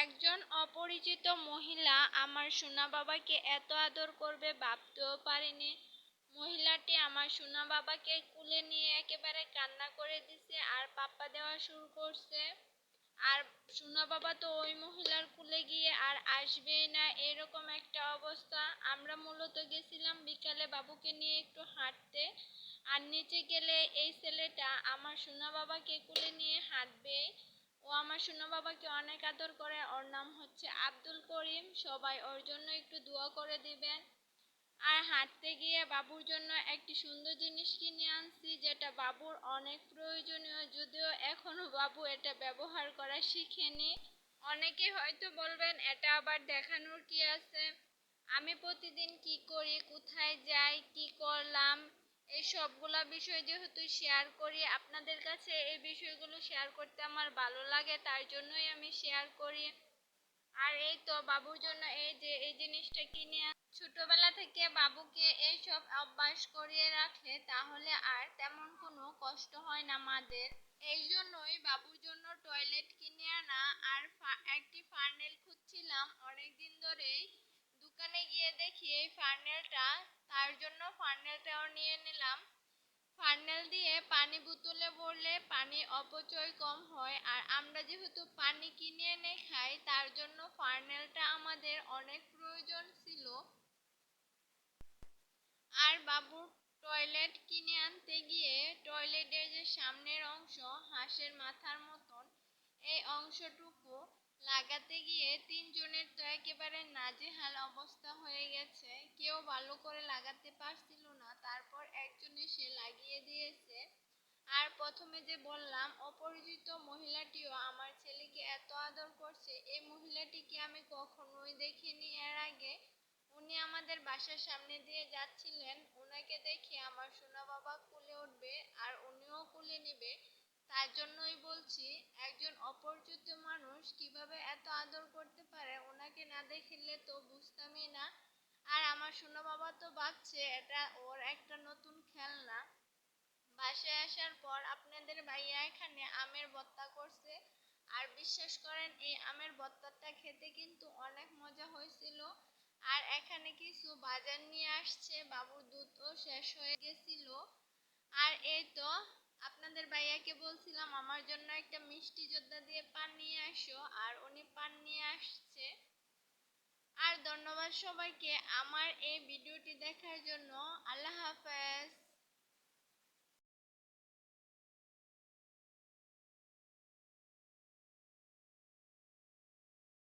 একজন অপরিচিত মহিলা আমার সোনা বাবাকে এত আদর করবে ভাবতেও পারিনি। মহিলাটি আমার সোনা বাবাকে কুলে নিয়ে একেবারে কান্না করে দিছে আর পাপ্পা দেওয়া শুরু করছে। আর সোনা বাবা তো ওই মহিলার কুলে গিয়ে আর আসবেই না, এরকম একটা অবস্থা। আমরা মূলত গেছিলাম বিকালে বাবুকে নিয়ে একটু হাঁটতে, আর নিচে গেলে এই ছেলেটা আমার সোনা বাবাকে কুলে নিয়ে হাঁটবে। ও আমার সোনা বাবাকে অনেক আদর করে। ওর নাম হচ্ছে আব্দুল করিম, সবাই ওর জন্য একটু দোয়া করে দিবেন। আর হাঁটতে গিয়ে বাবুর জন্য একটি সুন্দর জিনিস কিনে আনছি, যেটা বাবুর অনেক প্রয়োজনীয়, যদিও এখনো বাবু এটা ব্যবহার করা শিখেনি। অনেকে হয়তো বলবেন এটা আবার দেখানোর কি আছে। আমি প্রতিদিন কি করি, কোথায় যাই, কি করলাম, এই সবগুলা বিষয় যেহেতু শেয়ার করি আপনাদের কাছে, এই বিষয়গুলো শেয়ার করতে আমার ভালো লাগে, তার জন্যই আমি শেয়ার করি। আর এই তো বাবুর জন্য এই যে এই জিনিসটা কিনে ছোটবেলা থেকে বাবুকে এইসব অভ্যাস করিয়ে রাখলে তাহলে আর তেমন কোনো কষ্ট হয় না মাদের। এই জন্যই বাবুর জন্য টয়লেট কিনে আনা। আর একটি ফার্নেল খুঁজছিলাম অনেকদিন ধরেই, দোকানে গিয়ে দেখি এই ফার্নেলটা, তার জন্য ফার্নেলটাও নিয়ে নিলাম। ফার্নেল দিয়ে পানি বোতলে ভরলে পানি অপচয় কম হয়, আর আমরা যেহেতু পানি কিনে এনে খাই তার জন্য ফার্নেলটা আমাদের অনেক প্রয়োজন ছিল। আর বাবুর টয়লেট কিনে আনতে গিয়ে টয়লেটের যে সামনের অংশ হাঁসের মাথার মতন, এই অংশটুকু লাগাতে গিয়ে তিনজনের তো একেবারে নাজেহাল অবস্থা হয়ে গেছে। কেউ ভালো করে লাগাতে পারছিল না, তারপর একজন এসে লাগিয়ে দিয়েছে। আর প্রথমে যে বললাম অপরিচিত মহিলাটিও আমার ছেলেকে এত আদর করছে, এই মহিলাটিকে আমি কখনোই দেখিনি এর আগে। উনি আমাদের বাসার সামনে দিয়ে যাচ্ছিলেন, ওনাকে দেখে আমার সোনা বাবা কুলে উঠবে আর উনিও কুলে নিবে। তার জন্যই বলছি, একজন অপরিচিত মানুষ কিভাবে এত আদর করতে পারে, ওনাকে না দেখলে তো বুঝতামই না। আর আমার সোনা বাবা তো ভাবছে এটা ওর একটা নতুন খেলনা। বাসায় আসার পর আপনাদের ভাইয়া এখানে আমের ভর্তা করছে, আর বিশ্বাস করেন এই আমের ভর্তাটা খেতে কিন্তু অনেক মজা হয়েছিল। আর এখানে কিছু বাজার নিয়ে আসছে, বাবুর দুধও শেষ হয়ে গেছিল। আর এই তো আপনাদের ভাইয়াকে বলছিলাম আমার জন্য একটা মিষ্টি যোদ্ধা দিয়ে পান নিয়ে আসো, আর উনি পান নিয়ে আসছে। আর ধন্যবাদ সবাইকে আমার এই ভিডিওটি দেখার জন্য। আল্লাহ হাফেজ।